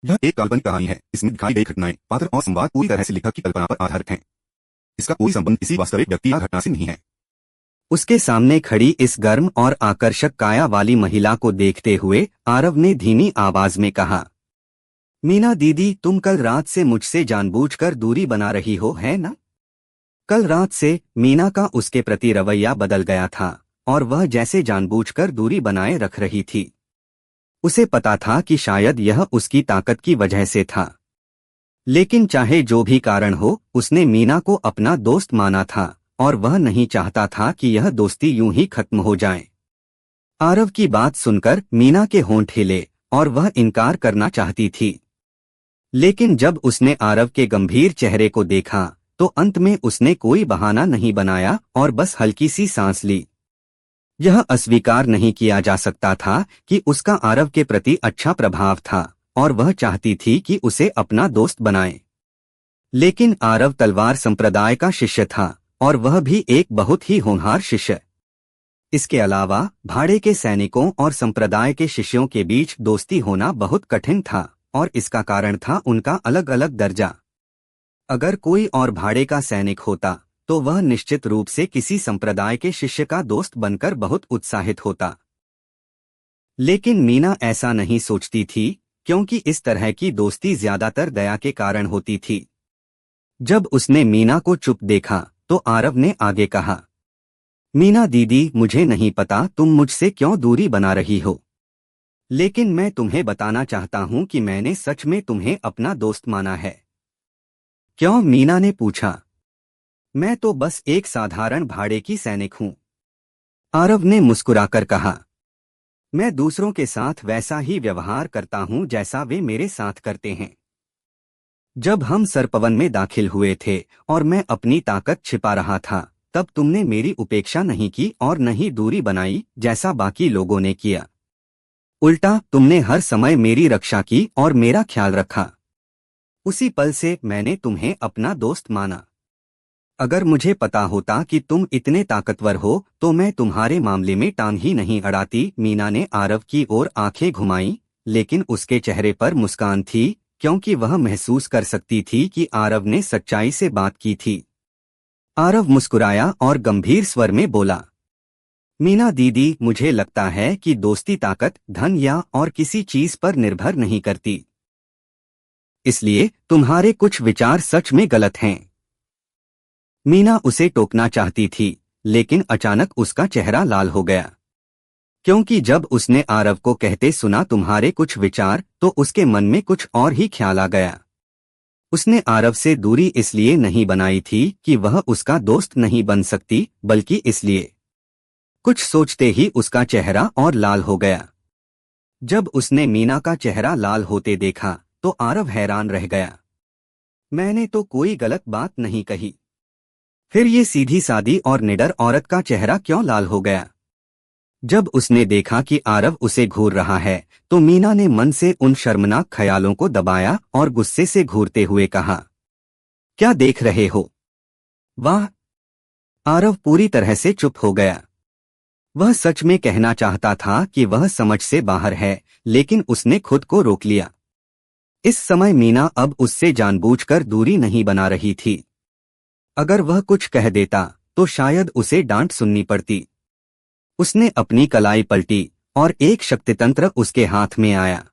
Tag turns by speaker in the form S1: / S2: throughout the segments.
S1: यह एक काल्पनिक कहानी है। इसमें दिखाई गई घटनाएं, पात्र और संवाद पूरी तरह से लेखक की कल्पना पर आधारित हैं। इसका कोई संबंध किसी वास्तविक व्यक्ति या घटना से नहीं है।
S2: उसके सामने खड़ी इस गर्म और आकर्षक काया वाली महिला को देखते हुए आरव ने धीमी आवाज में कहा, मीना दीदी, तुम कल रात से मुझसे जानबूझकर दूरी बना रही हो, है ना? कल रात से मीना का उसके प्रति रवैया बदल गया था और वह जैसे जानबूझकर दूरी बनाए रख रही थी। उसे पता था कि शायद यह उसकी ताकत की वजह से था, लेकिन चाहे जो भी कारण हो, उसने मीना को अपना दोस्त माना था और वह नहीं चाहता था कि यह दोस्ती यूं ही खत्म हो जाए। आरव की बात सुनकर मीना के होंठ हिले और वह इनकार करना चाहती थी, लेकिन जब उसने आरव के गंभीर चेहरे को देखा तो अंत में उसने कोई बहाना नहीं बनाया और बस हल्की सी सांस ली। यह अस्वीकार नहीं किया जा सकता था कि उसका आरव के प्रति अच्छा प्रभाव था और वह चाहती थी कि उसे अपना दोस्त बनाए। लेकिन आरव तलवार संप्रदाय का शिष्य था और वह भी एक बहुत ही होनहार शिष्य। इसके अलावा भाड़े के सैनिकों और संप्रदाय के शिष्यों के बीच दोस्ती होना बहुत कठिन था और इसका कारण था उनका अलग अलग दर्जा। अगर कोई और भाड़े का सैनिक होता तो वह निश्चित रूप से किसी संप्रदाय के शिष्य का दोस्त बनकर बहुत उत्साहित होता। लेकिन मीना ऐसा नहीं सोचती थी, क्योंकि इस तरह की दोस्ती ज्यादातर दया के कारण होती थी। जब उसने मीना को चुप देखा तो आरव ने आगे कहा, मीना दीदी, मुझे नहीं पता तुम मुझसे क्यों दूरी बना रही हो, लेकिन मैं तुम्हें बताना चाहता हूं कि मैंने सच में तुम्हें अपना दोस्त माना है। क्यों? मीना ने पूछा। मैं तो बस एक साधारण भाड़े की सैनिक हूं, आरव ने मुस्कुराकर कहा। मैं दूसरों के साथ वैसा ही व्यवहार करता हूं जैसा वे मेरे साथ करते हैं। जब हम सरपवन में दाखिल हुए थे और मैं अपनी ताकत छिपा रहा था, तब तुमने मेरी उपेक्षा नहीं की और न ही दूरी बनाई जैसा बाकी लोगों ने किया। उल्टा तुमने हर समय मेरी रक्षा की और मेरा ख्याल रखा। उसी पल से मैंने तुम्हें अपना दोस्त माना। अगर मुझे पता होता कि तुम इतने ताकतवर हो तो मैं तुम्हारे मामले में टांग ही नहीं अड़ाती। मीना ने आरव की ओर आंखें घुमाई, लेकिन उसके चेहरे पर मुस्कान थी, क्योंकि वह महसूस कर सकती थी कि आरव ने सच्चाई से बात की थी। आरव मुस्कुराया और गंभीर स्वर में बोला, मीना दीदी, मुझे लगता है कि दोस्ती ताकत, धन या और किसी चीज पर निर्भर नहीं करती। इसलिए तुम्हारे कुछ विचार सच में गलत हैं। मीना उसे टोकना चाहती थी, लेकिन अचानक उसका चेहरा लाल हो गया, क्योंकि जब उसने आरव को कहते सुना तुम्हारे कुछ विचार, तो उसके मन में कुछ और ही ख्याल आ गया। उसने आरव से दूरी इसलिए नहीं बनाई थी कि वह उसका दोस्त नहीं बन सकती, बल्कि इसलिए। कुछ सोचते ही उसका चेहरा और लाल हो गया। जब उसने मीना का चेहरा लाल होते देखा तो आरव हैरान रह गया। मैंने तो कोई गलत बात नहीं कही, फिर ये सीधी सादी और निडर औरत का चेहरा क्यों लाल हो गया? जब उसने देखा कि आरव उसे घूर रहा है तो मीना ने मन से उन शर्मनाक ख्यालों को दबाया और गुस्से से घूरते हुए कहा, क्या देख रहे हो? वाह! आरव पूरी तरह से चुप हो गया। वह सच में कहना चाहता था कि वह समझ से बाहर है, लेकिन उसने खुद को रोक लिया। इस समय मीना अब उससे जानबूझकर दूरी नहीं बना रही थी। अगर वह कुछ कह देता तो शायद उसे डांट सुननी पड़ती। उसने अपनी कलाई पलटी और एक शक्तितंत्र उसके हाथ में आया।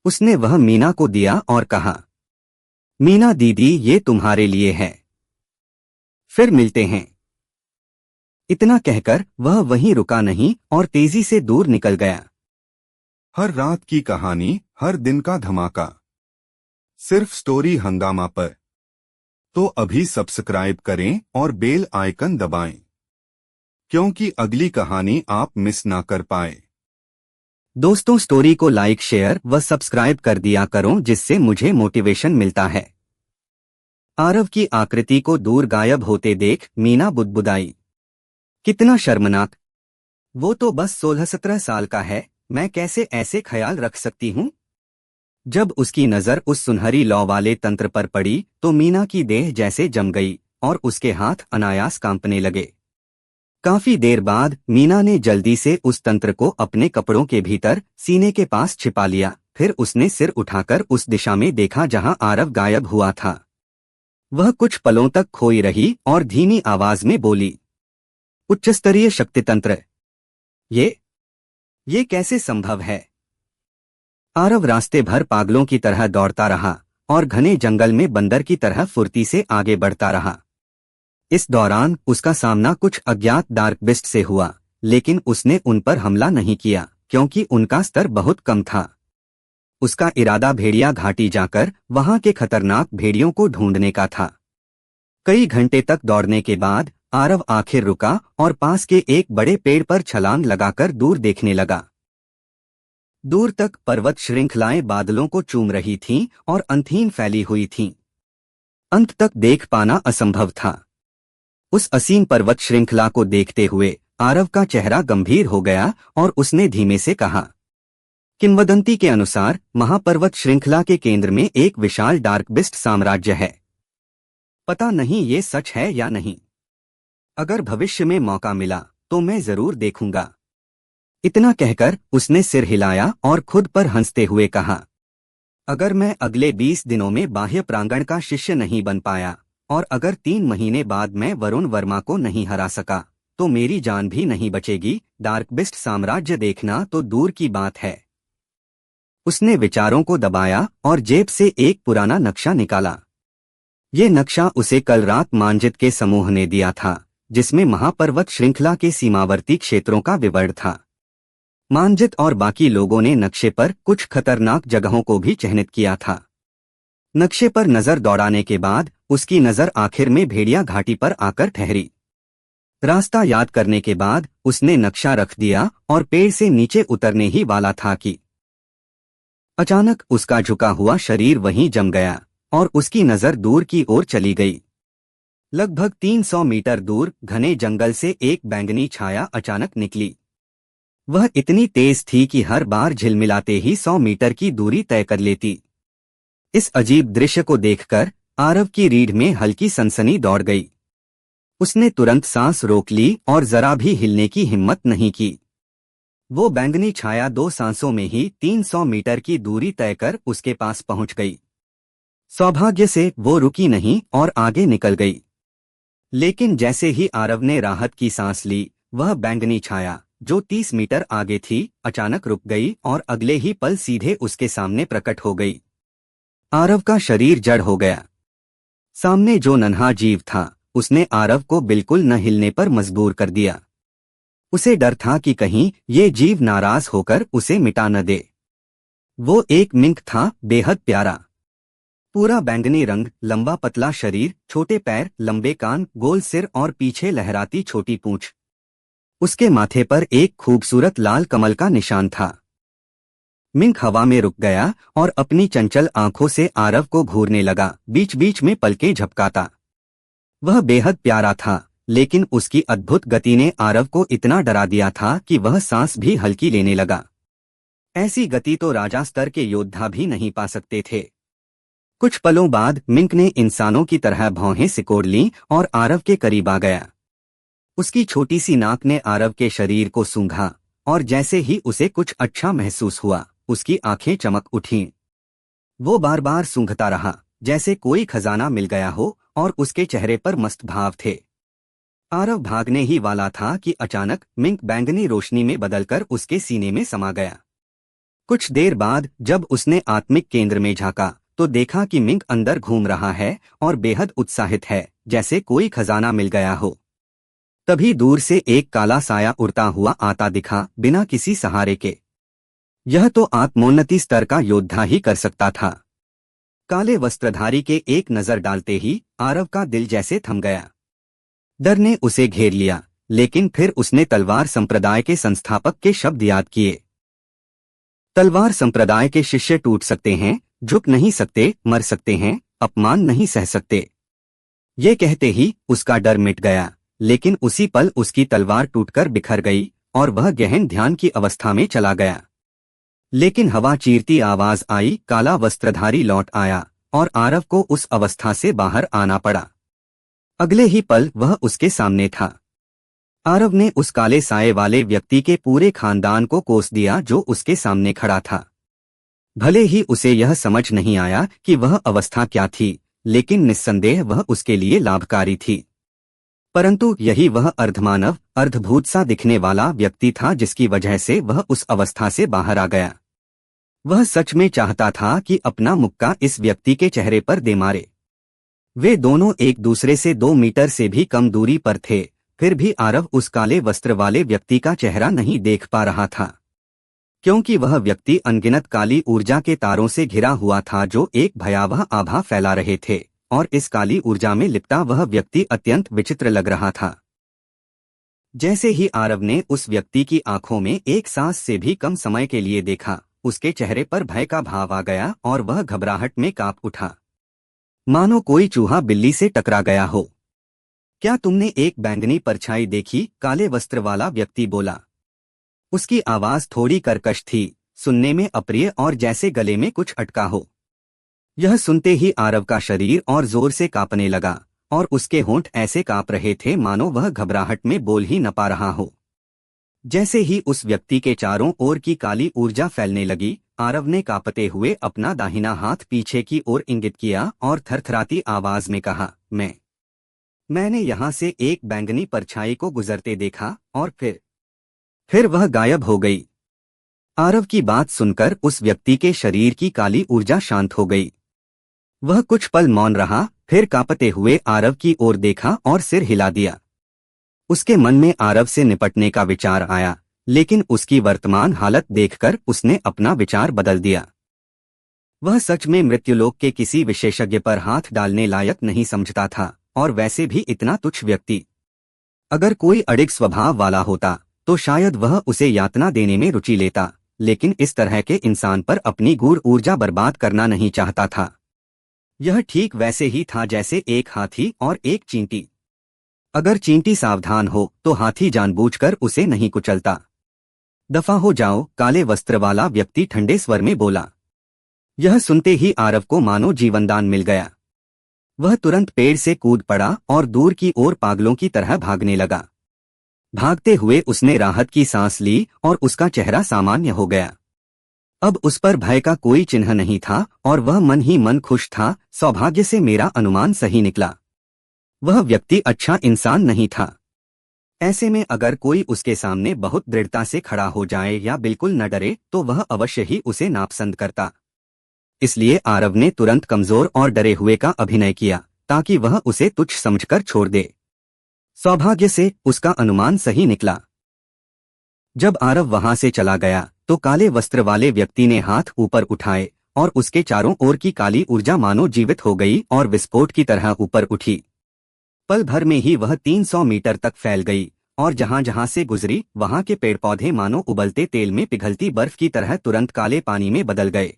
S2: उसने वह मीना को दिया और कहा, मीना दीदी, ये तुम्हारे लिए है, फिर मिलते हैं। इतना कहकर वह वहीं रुका नहीं और तेजी से दूर निकल गया।
S1: हर रात की कहानी, हर दिन का धमाका, सिर्फ स्टोरी हंगामा पर। तो अभी सब्सक्राइब करें और बेल आइकन दबाएं, क्योंकि अगली कहानी आप मिस ना कर पाए।
S2: दोस्तों, स्टोरी को लाइक, शेयर व सब्सक्राइब कर दिया करो, जिससे मुझे मोटिवेशन मिलता है। आरव की आकृति को दूर गायब होते देख मीना बुदबुदाई, कितना शर्मनाक! वो तो बस 16-17 साल का है, मैं कैसे ऐसे ख्याल रख सकती हूँ? जब उसकी नजर उस सुनहरी लौ वाले तंत्र पर पड़ी तो मीना की देह जैसे जम गई और उसके हाथ अनायास कांपने लगे। काफी देर बाद मीना ने जल्दी से उस तंत्र को अपने कपड़ों के भीतर सीने के पास छिपा लिया, फिर उसने सिर उठाकर उस दिशा में देखा जहां आरव गायब हुआ था। वह कुछ पलों तक खोई रही और धीमी आवाज में बोली, उच्चस्तरीय शक्तितंत्र, ये कैसे संभव है? आरव रास्ते भर पागलों की तरह दौड़ता रहा और घने जंगल में बंदर की तरह फुर्ती से आगे बढ़ता रहा। इस दौरान उसका सामना कुछ अज्ञात डार्क बिस्ट से हुआ, लेकिन उसने उन पर हमला नहीं किया क्योंकि उनका स्तर बहुत कम था। उसका इरादा भेड़िया घाटी जाकर वहां के खतरनाक भेड़ियों को ढूंढने का था। कई घंटे तक दौड़ने के बाद आरव आखिर रुका और पास के एक बड़े पेड़ पर छलांग लगाकर दूर देखने लगा। दूर तक पर्वत श्रृंखलाएं बादलों को चूम रही थीं और अंतहीन फैली हुई थीं। अंत तक देख पाना असंभव था। उस असीम पर्वत श्रृंखला को देखते हुए आरव का चेहरा गंभीर हो गया और उसने धीमे से कहा, किंवदंती के अनुसार महापर्वत श्रृंखला के केंद्र में एक विशाल डार्क बिस्ट साम्राज्य है। पता नहीं ये सच है या नहीं। अगर भविष्य में मौका मिला तो मैं जरूर देखूंगा। इतना कहकर उसने सिर हिलाया और खुद पर हंसते हुए कहा, अगर मैं अगले 20 दिनों में बाह्य प्रांगण का शिष्य नहीं बन पाया और अगर 3 महीने बाद मैं वरुण वर्मा को नहीं हरा सका तो मेरी जान भी नहीं बचेगी। डार्क बिस्ट साम्राज्य देखना तो दूर की बात है। उसने विचारों को दबाया और जेब से एक पुराना नक्शा निकाला। ये नक्शा उसे कल रात मांजित के समूह ने दिया था, जिसमें महापर्वत श्रृंखला के सीमावर्ती क्षेत्रों का विवरण था। मांजित और बाकी लोगों ने नक्शे पर कुछ खतरनाक जगहों को भी चिह्नित किया था। नक्शे पर नजर दौड़ाने के बाद उसकी नजर आखिर में भेड़िया घाटी पर आकर ठहरी। रास्ता याद करने के बाद उसने नक्शा रख दिया और पेड़ से नीचे उतरने ही वाला था कि अचानक उसका झुका हुआ शरीर वहीं जम गया और उसकी नजर दूर की ओर चली गई। लगभग 300 मीटर दूर घने जंगल से एक बैंगनी छाया अचानक निकली। वह इतनी तेज थी कि हर बार झिलमिलाते ही 100 मीटर की दूरी तय कर लेती। इस अजीब दृश्य को देखकर आरव की रीढ़ में हल्की सनसनी दौड़ गई। उसने तुरंत सांस रोक ली और जरा भी हिलने की हिम्मत नहीं की। वो बैंगनी छाया 2 सांसों में ही 300 मीटर की दूरी तय कर उसके पास पहुंच गई। सौभाग्य से वो रुकी नहीं और आगे निकल गई। लेकिन जैसे ही आरव ने राहत की सांस ली, वह बैंगनी छाया जो 30 मीटर आगे थी अचानक रुक गई और अगले ही पल सीधे उसके सामने प्रकट हो गई। आरव का शरीर जड़ हो गया। सामने जो नन्हा जीव था उसने आरव को बिल्कुल न हिलने पर मजबूर कर दिया। उसे डर था कि कहीं ये जीव नाराज होकर उसे मिटा न दे। वो एक मिंक था, बेहद प्यारा। पूरा बैंगनी रंग, लंबा पतला शरीर, छोटे पैर, लंबे कान, गोल सिर और पीछे लहराती छोटी पूंछ। उसके माथे पर एक खूबसूरत लाल कमल का निशान था। मिंक हवा में रुक गया और अपनी चंचल आंखों से आरव को घूरने लगा, बीच बीच में पलकें झपकाता। वह बेहद प्यारा था, लेकिन उसकी अद्भुत गति ने आरव को इतना डरा दिया था कि वह सांस भी हल्की लेने लगा। ऐसी गति तो राजा स्तर के योद्धा भी नहीं पा सकते थे। कुछ पलों बाद मिंक ने इंसानों की तरह भौहें सिकोड़ लीं और आरव के करीब आ गया। उसकी छोटी सी नाक ने आरव के शरीर को सूंघा और जैसे ही उसे कुछ अच्छा महसूस हुआ, उसकी आंखें चमक उठीं। वो बार बार सूंघता रहा, जैसे कोई खजाना मिल गया हो और उसके चेहरे पर मस्त भाव थे। आरव भागने ही वाला था कि अचानक मिंक बैंगनी रोशनी में बदलकर उसके सीने में समा गया। कुछ देर बाद जब उसने आत्मिक केंद्र में झांका तो देखा कि मिंक अंदर घूम रहा है और बेहद उत्साहित है, जैसे कोई खजाना मिल गया हो। तभी दूर से एक काला साया उड़ता हुआ आता दिखा, बिना किसी सहारे के। यह तो आत्मोन्नति स्तर का योद्धा ही कर सकता था। काले वस्त्रधारी के एक नजर डालते ही आरव का दिल जैसे थम गया। डर ने उसे घेर लिया, लेकिन फिर उसने तलवार संप्रदाय के संस्थापक के शब्द याद किए। तलवार संप्रदाय के शिष्य टूट सकते हैं, झुक नहीं सकते, मर सकते हैं, अपमान नहीं सह सकते। ये कहते ही उसका डर मिट गया, लेकिन उसी पल उसकी तलवार टूटकर बिखर गई और वह गहन ध्यान की अवस्था में चला गया। लेकिन हवा चीरती आवाज आई, काला वस्त्रधारी लौट आया और आरव को उस अवस्था से बाहर आना पड़ा। अगले ही पल वह उसके सामने था। आरव ने उस काले साए वाले व्यक्ति के पूरे खानदान को कोस दिया जो उसके सामने खड़ा था। भले ही उसे यह समझ नहीं आया कि वह अवस्था क्या थी, लेकिन निस्संदेह वह उसके लिए लाभकारी थी। परंतु यही वह अर्धमानव, अर्धभूत सा दिखने वाला व्यक्ति था जिसकी वजह से वह उस अवस्था से बाहर आ गया। वह सच में चाहता था कि अपना मुक्का इस व्यक्ति के चेहरे पर दे मारे। वे दोनों एक दूसरे से 2 मीटर से भी कम दूरी पर थे, फिर भी आरव उस काले वस्त्र वाले व्यक्ति का चेहरा नहीं देख पा रहा था, क्योंकि वह व्यक्ति अनगिनत काली ऊर्जा के तारों से घिरा हुआ था जो एक भयावह आभा फैला रहे थे, और इस काली ऊर्जा में लिपटा वह व्यक्ति अत्यंत विचित्र लग रहा था। जैसे ही आरव ने उस व्यक्ति की आंखों में एक सांस से भी कम समय के लिए देखा, उसके चेहरे पर भय का भाव आ गया और वह घबराहट में कांप उठा, मानो कोई चूहा बिल्ली से टकरा गया हो। क्या तुमने एक बैंगनी परछाई देखी? काले वस्त्र वाला व्यक्ति बोला। उसकी आवाज थोड़ी कर्कश थी, सुनने में अप्रिय और जैसे गले में कुछ अटका हो। यह सुनते ही आरव का शरीर और जोर से कांपने लगा, और उसके होंठ ऐसे कांप रहे थे मानो वह घबराहट में बोल ही न पा रहा हो। जैसे ही उस व्यक्ति के चारों ओर की काली ऊर्जा फैलने लगी, आरव ने कांपते हुए अपना दाहिना हाथ पीछे की ओर इंगित किया और थरथराती आवाज में कहा, मैंने यहां से एक बैंगनी परछाई को गुजरते देखा और फिर वह गायब हो गई। आरव की बात सुनकर उस व्यक्ति के शरीर की काली ऊर्जा शांत हो गई। वह कुछ पल मौन रहा, फिर कांपते हुए आरव की ओर देखा और सिर हिला दिया। उसके मन में आरव से निपटने का विचार आया, लेकिन उसकी वर्तमान हालत देखकर उसने अपना विचार बदल दिया। वह सच में मृत्युलोक के किसी विशेषज्ञ पर हाथ डालने लायक नहीं समझता था, और वैसे भी इतना तुच्छ व्यक्ति। अगर कोई अड़िग स्वभाव वाला होता तो शायद वह उसे यातना देने में रुचि लेता, लेकिन इस तरह के इंसान पर अपनी गूढ़ ऊर्जा बर्बाद करना नहीं चाहता था। यह ठीक वैसे ही था जैसे एक हाथी और एक चींटी। अगर चींटी सावधान हो तो हाथी जानबूझकर उसे नहीं कुचलता। दफा हो जाओ, काले वस्त्र वाला व्यक्ति ठंडे स्वर में बोला। यह सुनते ही आरव को मानो जीवनदान मिल गया। वह तुरंत पेड़ से कूद पड़ा और दूर की ओर पागलों की तरह भागने लगा। भागते हुए उसने राहत की सांस ली और उसका चेहरा सामान्य हो गया। अब उस पर भय का कोई चिन्ह नहीं था और वह मन ही मन खुश था। सौभाग्य से मेरा अनुमान सही निकला। वह व्यक्ति अच्छा इंसान नहीं था। ऐसे में अगर कोई उसके सामने बहुत दृढ़ता से खड़ा हो जाए या बिल्कुल न डरे तो वह अवश्य ही उसे नापसंद करता। इसलिए आरव ने तुरंत कमजोर और डरे हुए का अभिनय किया ताकि वह उसे तुच्छ समझकर छोड़ दे। सौभाग्य से उसका अनुमान सही निकला। जब आरव वहां से चला गया तो काले वस्त्र वाले व्यक्ति ने हाथ ऊपर उठाए और उसके चारों ओर की काली ऊर्जा मानो जीवित हो गई और विस्फोट की तरह ऊपर उठी। पल भर में ही वह 300 मीटर तक फैल गई और जहां जहां से गुजरी वहां के पेड़ पौधे मानो उबलते तेल में पिघलती बर्फ की तरह तुरंत काले पानी में बदल गए।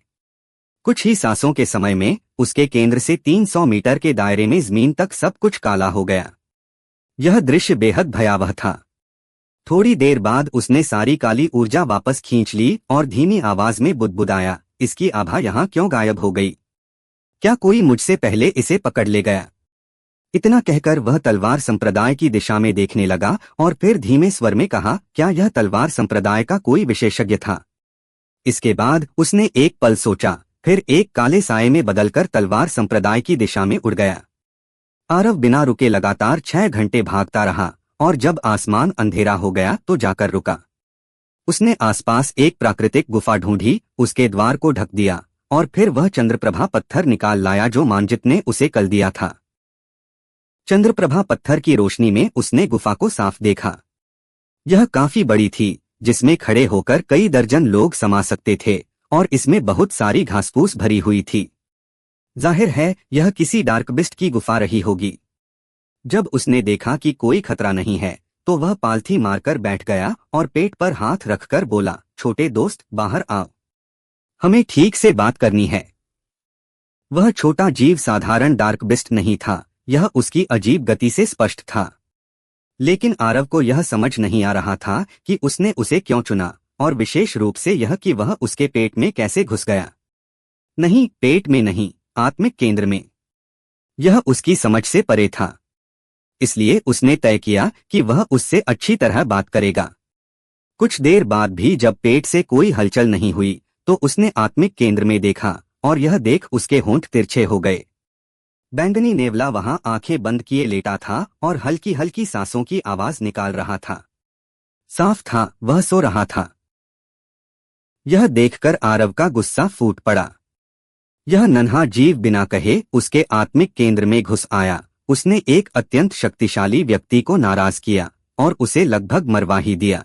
S2: कुछ ही सांसों के समय में उसके केंद्र से 300 मीटर के दायरे में जमीन तक सब कुछ काला हो गया। यह दृश्य बेहद भयावह था। थोड़ी देर बाद उसने सारी काली ऊर्जा वापस खींच ली और धीमी आवाज में बुदबुदाया, इसकी आभा यहाँ क्यों गायब हो गई? क्या कोई मुझसे पहले इसे पकड़ ले गया? इतना कहकर वह तलवार संप्रदाय की दिशा में देखने लगा और फिर धीमे स्वर में कहा, क्या यह तलवार संप्रदाय का कोई विशेषज्ञ था? इसके बाद उसने एक पल सोचा, फिर एक काले साये में बदलकर तलवार संप्रदाय की दिशा में उड़ गया। आरव बिना रुके लगातार 6 घंटे भागता रहा और जब आसमान अंधेरा हो गया तो जाकर रुका। उसने आसपास एक प्राकृतिक गुफा ढूंढी, उसके द्वार को ढक दिया और फिर वह चंद्रप्रभा पत्थर निकाल लाया जो मांजित ने उसे कल दिया था। चंद्रप्रभा पत्थर की रोशनी में उसने गुफा को साफ देखा। यह काफी बड़ी थी, जिसमें खड़े होकर कई दर्जन लोग समा सकते थे और इसमें बहुत सारी घासफूस भरी हुई थी। जाहिर है यह किसी डार्कबिस्ट की गुफा रही होगी। जब उसने देखा कि कोई खतरा नहीं है तो वह पालथी मारकर बैठ गया और पेट पर हाथ रखकर बोला, छोटे दोस्त बाहर आओ, हमें ठीक से बात करनी है। वह छोटा जीव साधारण डार्कबिस्ट नहीं था, यह उसकी अजीब गति से स्पष्ट था। लेकिन आरव को यह समझ नहीं आ रहा था कि उसने उसे क्यों चुना, और विशेष रूप से यह कि वह उसके पेट में कैसे घुस गया। नहीं, पेट में नहीं, आत्मिक केंद्र में। यह उसकी समझ से परे था। इसलिए उसने तय किया कि वह उससे अच्छी तरह बात करेगा। कुछ देर बाद भी जब पेट से कोई हलचल नहीं हुई तो उसने आत्मिक केंद्र में देखा और यह देख उसके होंठ तिरछे हो गए। बैंगनी नेवला वहां आंखें बंद किए लेटा था और हल्की हल्की सांसों की आवाज निकाल रहा था। साफ था वह सो रहा था। यह देखकर आरव का गुस्सा फूट पड़ा। यह नन्हा जीव बिना कहे उसके आत्मिक केंद्र में घुस आया। उसने एक अत्यंत शक्तिशाली व्यक्ति को नाराज किया और उसे लगभग मरवा ही दिया।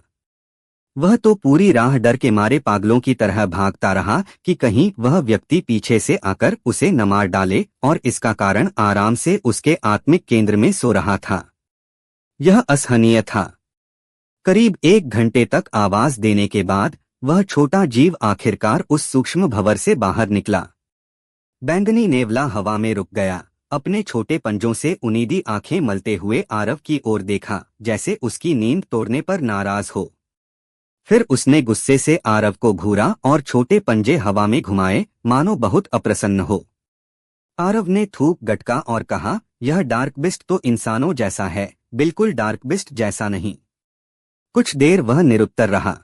S2: वह तो पूरी राह डर के मारे पागलों की तरह भागता रहा कि कहीं वह व्यक्ति पीछे से आकर उसे न मार डाले, और इसका कारण आराम से उसके आत्मिक केंद्र में सो रहा था। यह असहनीय था। करीब 1 घंटे तक आवाज देने के बाद वह छोटा जीव आखिरकार उस सूक्ष्म भंवर से बाहर निकला। बैंगनी नेवला हवा में रुक गया, अपने छोटे पंजों से उनीदी आंखें मलते हुए आरव की ओर देखा, जैसे उसकी नींद तोड़ने पर नाराज हो। फिर उसने गुस्से से आरव को घूरा और छोटे पंजे हवा में घुमाए, मानो बहुत अप्रसन्न हो। आरव ने थूक गटका और कहा, यह डार्क बिस्ट तो इंसानों जैसा है, बिल्कुल डार्क बिस्ट जैसा नहीं। कुछ देर वह निरुत्तर रहा।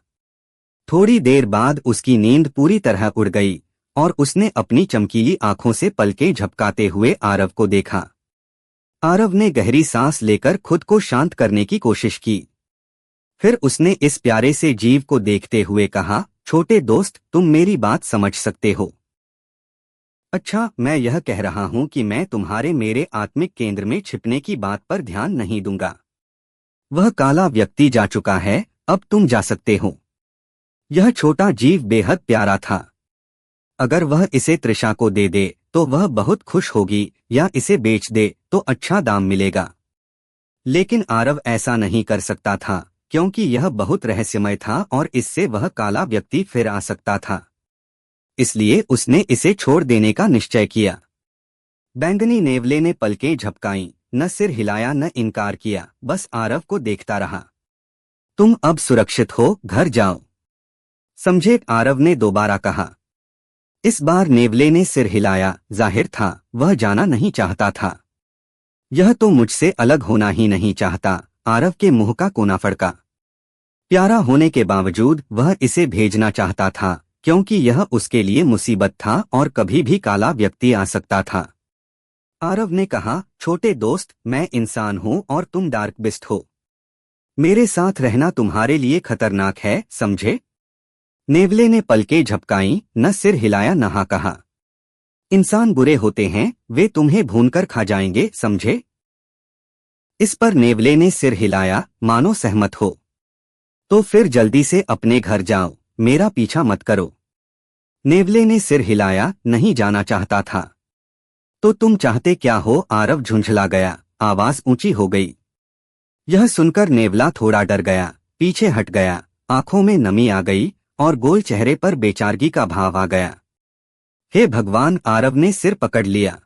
S2: थोड़ी देर बाद उसकी नींद पूरी तरह उड़ गई और उसने अपनी चमकीली आंखों से पलकें झपकाते हुए आरव को देखा। आरव ने गहरी सांस लेकर खुद को शांत करने की कोशिश की। फिर उसने इस प्यारे से जीव को देखते हुए कहा, छोटे दोस्त, तुम मेरी बात समझ सकते हो। अच्छा, मैं यह कह रहा हूं कि मैं तुम्हारे मेरे आत्मिक केंद्र में छिपने की बात पर ध्यान नहीं दूंगा। वह काला व्यक्ति जा चुका है, अब तुम जा सकते हो। यह छोटा जीव बेहद प्यारा था। अगर वह इसे तृषा को दे दे तो वह बहुत खुश होगी, या इसे बेच दे तो अच्छा दाम मिलेगा। लेकिन आरव ऐसा नहीं कर सकता था, क्योंकि यह बहुत रहस्यमय था और इससे वह काला व्यक्ति फिर आ सकता था। इसलिए उसने इसे छोड़ देने का निश्चय किया। बैंगनी नेवले ने पलकें झपकाईं, न सिर हिलाया न इनकार किया, बस आरव को देखता रहा। तुम अब सुरक्षित हो, घर जाओ, समझे? आरव ने दोबारा कहा। इस बार नेवले ने सिर हिलाया, जाहिर था वह जाना नहीं चाहता था। यह तो मुझसे अलग होना ही नहीं चाहता। आरव के मुंह का कोना फड़का। प्यारा होने के बावजूद वह इसे भेजना चाहता था, क्योंकि यह उसके लिए मुसीबत था और कभी भी काला व्यक्ति आ सकता था। आरव ने कहा, छोटे दोस्त, मैं इंसान हूं और तुम डार्क बिस्ट हो। मेरे साथ रहना तुम्हारे लिए खतरनाक है, समझे? नेवले ने पलकें झपकाईं, न सिर हिलाया न हाँ कहा। इंसान बुरे होते हैं, वे तुम्हें भूनकर खा जाएंगे, समझे? इस पर नेवले ने सिर हिलाया, मानो सहमत हो। तो फिर जल्दी से अपने घर जाओ, मेरा पीछा मत करो। नेवले ने सिर हिलाया, नहीं जाना चाहता था। तो तुम चाहते क्या हो? आरव झुंझला गया, आवाज ऊंची हो गई। यह सुनकर नेवला थोड़ा डर गया, पीछे हट गया, आंखों में नमी आ गई और गोल चेहरे पर बेचारगी का भाव आ गया। हे भगवान! आरव ने सिर पकड़ लिया।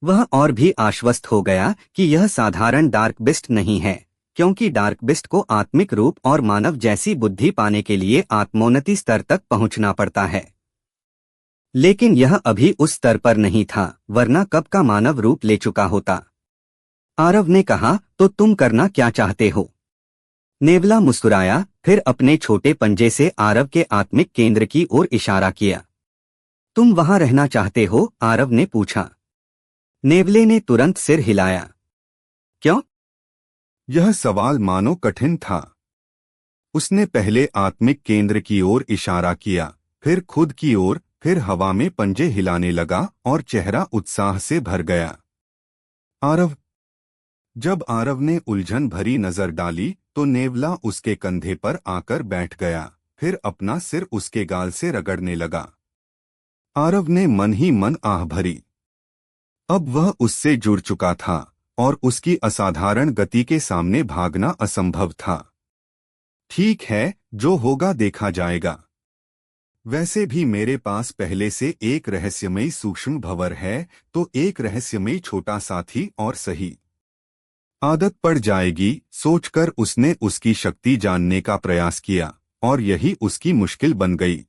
S2: वह और भी आश्वस्त हो गया कि यह साधारण डार्क बिस्ट नहीं है, क्योंकि डार्क बिस्ट को आत्मिक रूप और मानव जैसी बुद्धि पाने के लिए आत्मोन्नति स्तर तक पहुंचना पड़ता है। लेकिन यह अभी उस स्तर पर नहीं था, वरना कब का मानव रूप ले चुका होता। आरव ने कहा, तो तुम करना क्या चाहते हो? नेवला मुस्कुराया, फिर अपने छोटे पंजे से आरव के आत्मिक केंद्र की ओर इशारा किया। तुम वहां रहना चाहते हो? आरव ने पूछा। नेवले ने तुरंत सिर हिलाया। क्यों?
S1: यह सवाल मानो कठिन था। उसने पहले आत्मिक केंद्र की ओर इशारा किया, फिर खुद की ओर, फिर हवा में पंजे हिलाने लगा और चेहरा उत्साह से भर गया। आरव। जब आरव ने उलझन भरी नजर डाली तो नेवला उसके कंधे पर आकर बैठ गया, फिर अपना सिर उसके गाल से रगड़ने लगा। आरव ने मन ही मन आह भरी। अब वह उससे जुड़ चुका था और उसकी असाधारण गति के सामने भागना असंभव था। ठीक है, जो होगा देखा जाएगा। वैसे भी मेरे पास पहले से एक रहस्यमयी सूक्ष्म भंवर है, तो एक रहस्यमयी छोटा साथी और सही। आदत पड़ जाएगी, सोचकर उसने उसकी शक्ति जानने का प्रयास किया और यही उसकी मुश्किल बन गई।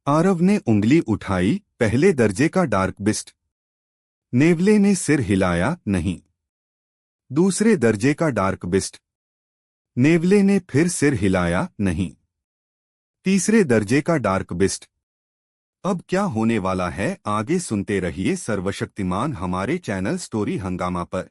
S1: आरव ने उंगली उठाई, पहले दर्जे का डार्क बिस्ट। नेवले ने सिर हिलाया, नहीं। दूसरे दर्जे का डार्क बिस्ट। नेवले ने फिर सिर हिलाया, नहीं। तीसरे दर्जे का डार्क बिस्ट। अब क्या होने वाला है आगे सुनते रहिए सर्वशक्तिमान हमारे चैनल स्टोरी हंगामा पर।